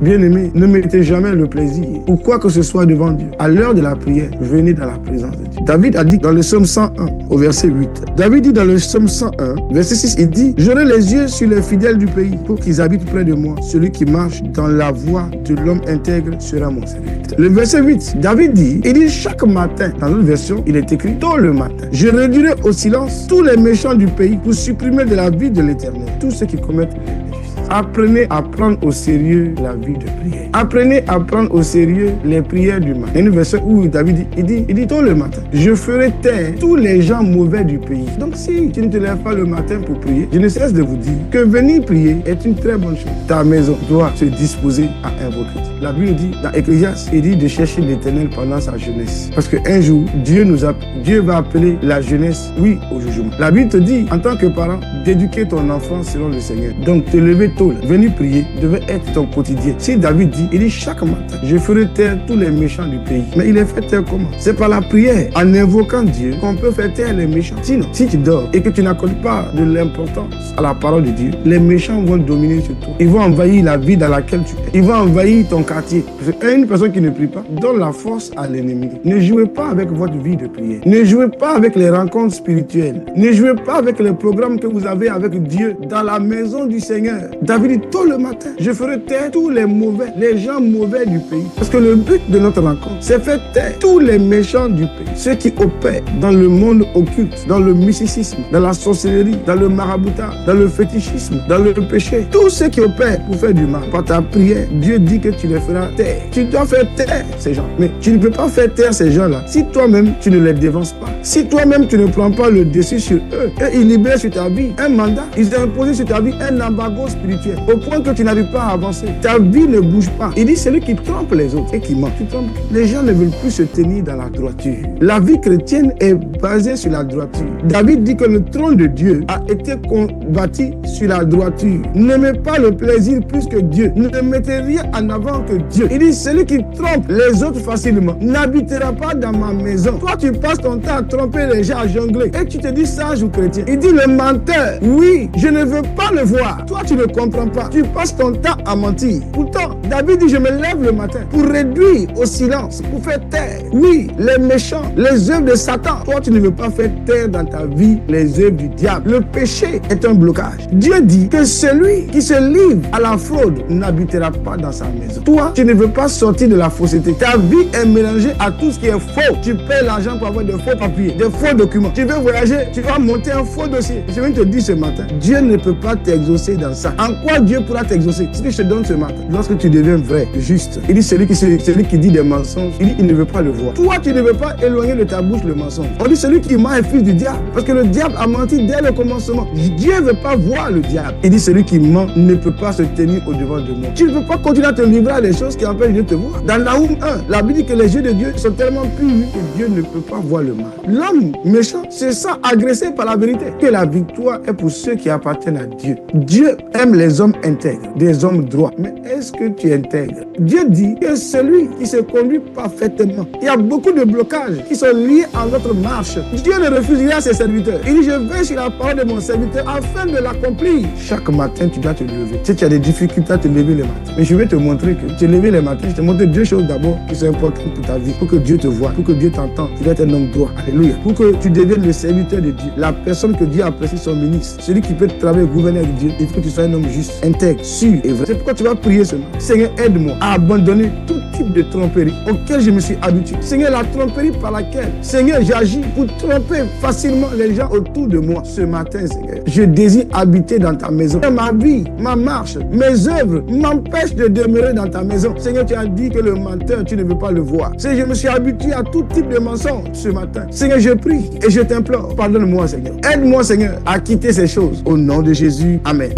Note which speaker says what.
Speaker 1: Bien-aimé, ne mettez jamais le plaisir ou quoi que ce soit devant Dieu. À l'heure de la prière, venez dans la présence de Dieu. David a dit dans le psaume 101, au verset 8. David dit dans le psaume 101, verset 6, il dit: j'aurai les yeux sur les fidèles du pays pour qu'ils habitent près de moi. Celui qui marche dans la voie de l'homme intègre sera mon serviteur. Le verset 8, David dit, il dit chaque matin, dans notre version, il est écrit tôt le matin, je réduirai au silence tous les méchants du pays pour supprimer de la vie de l'Éternel tous ceux qui commettent l'injustice. Apprenez à prendre au sérieux la vie de prière. Apprenez à prendre au sérieux les prières du matin. Il y a une version où David dit, il dit tôt le matin, je ferai taire tous les gens mauvais du pays. Donc si tu ne te lèves pas le matin pour prier, je ne cesse de vous dire que venir prier est une très bonne chose. Ta maison doit se disposer à invoquer Dieu. La Bible dit dans Ecclésiaste, il dit de chercher l'Éternel pendant sa jeunesse. Parce qu'un jour, Dieu va appeler la jeunesse, oui, au jugement. La Bible te dit, en tant que parent, d'éduquer ton enfant selon le Seigneur. Donc te lever tôt, venir prier devait être ton quotidien. Si David dit, il dit chaque matin, je ferai taire tous les méchants du pays. Mais il est fait taire comment? C'est par la prière, en invoquant Dieu, qu'on peut faire taire les méchants. Sinon, si tu dors et que tu n'accordes pas de l'importance à la parole de Dieu, les méchants vont dominer sur toi. Ils vont envahir la vie dans laquelle tu es. Ils vont envahir ton quartier. Parce qu'une personne qui ne prie pas donne la force à l'ennemi. Ne jouez pas avec votre vie de prière. Ne jouez pas avec les rencontres spirituelles. Ne jouez pas avec les programmes que vous avez avec Dieu dans la maison du Seigneur. David dit tôt le matin, je ferai taire tous les mauvais, les gens mauvais du pays. Parce que le but de notre rencontre, c'est faire taire tous les méchants du pays. Ceux qui opèrent dans le monde occulte, dans le mysticisme, dans la sorcellerie, dans le maraboutage, dans le fétichisme, dans le péché. Tous ceux qui opèrent pour faire du mal. Par ta prière, Dieu dit que tu les feras taire. Tu dois faire taire ces gens. Mais tu ne peux pas faire taire ces gens-là si toi-même tu ne les dévances pas. Si toi-même tu ne prends pas le dessus sur eux. Et ils libèrent sur ta vie un mandat. Ils ont imposé sur ta vie un embargo spirituel. Au point que tu n'arrives pas à avancer. Ta vie ne bouge pas. Il dit celui qui trompe les autres et qui ment. Tu trompes. Les gens ne veulent plus se tenir dans la droiture. La vie chrétienne est basée sur la droiture. David dit que le trône de Dieu a été bâti sur la droiture. N'aimez pas le plaisir plus que Dieu. Ne mettez rien en avant que Dieu. Il dit celui qui trompe les autres facilement n'habitera pas dans ma maison. Toi tu passes ton temps à tromper les gens, à jongler. Et tu te dis sage ou chrétien. Il dit le menteur. Oui, je ne veux pas le voir. Toi tu ne comprends pas. Tu passes ton temps à mentir. Pourtant, David dit je me lève le matin pour réduire au silence, pour faire taire. Oui, les méchants, les œuvres de Satan. Toi tu ne veux pas faire taire dans ta vie les œuvres du diable. Le péché est un blocage. Dieu dit que celui qui se livre à la fraude n'habitera pas dans sa maison. Toi, tu ne veux pas sortir de la fausseté. Ta vie est mélangée à tout ce qui est faux. Tu paies l'argent pour avoir de faux papiers, de faux documents. Tu veux voyager, tu vas monter un faux dossier. Je viens te dire ce matin, Dieu ne peut pas t'exaucer dans ça. En quoi Dieu pourra t'exaucer? Ce que je te donne ce matin, lorsque tu deviens vrai, juste. Il dit celui qui dit des mensonges, il dit il ne veut pas le voir. Toi, tu ne veux pas éloigner de ta bouche le mensonge. On dit celui qui ment est fils du diable. Parce que le diable a menti dès le commencement. Dieu ne veut pas voir le diable. Il dit celui qui ment ne peut pas se tenir au devant de moi. Tu ne peux pas continuer à te livrer à des choses qui empêchent Dieu de te voir. Dans Naoum 1, la Bible dit que les yeux de Dieu sont tellement purs que Dieu ne peut pas voir le mal. L'homme méchant se sent agressé par la vérité. Que la victoire est pour ceux qui appartiennent à Dieu. Dieu aime les hommes intègres, des hommes droits. Mais est-ce que tu es intègre? Dieu dit que celui qui se conduit parfaitement. Il y a beaucoup de blocages qui sont liés à notre marche. Dieu ne refuse rien à ses serviteurs. Il dit je vais sur la parole de mon serviteur afin de l'accomplir. Chaque matin, tu dois te lever. Si tu as des difficultés à te lever le matin, mais je vais te montrer que te lever le matin, je te montre deux choses d'abord qui sont importantes pour ta vie. Pour que Dieu te voie, pour que Dieu t'entende. Tu dois être un homme droit. Alléluia. Pour que tu deviennes le serviteur de Dieu. La personne que Dieu apprécie, son ministre. Celui qui peut travailler et gouverner avec Dieu. Il faut que tu sois un homme juste, intègre, sûr et vrai. C'est pourquoi tu vas prier ce matin. Seigneur, aide-moi à abandonner tout type de tromperie auquel je me suis habitué. Seigneur, la tromperie par laquelle, Seigneur, j'agis pour tromper facilement les gens autour de moi. Ce matin, Seigneur, je désire habiter dans ta maison. Ma vie, ma marche, mes œuvres m'empêchent de demeurer dans ta maison. Seigneur, tu as dit que le menteur, tu ne veux pas le voir. Seigneur, je me suis habitué à tout type de mensonges ce matin. Seigneur, je prie et je t'implore. Pardonne-moi, Seigneur. Aide-moi, Seigneur, à quitter ces choses. Au nom de Jésus. Amen.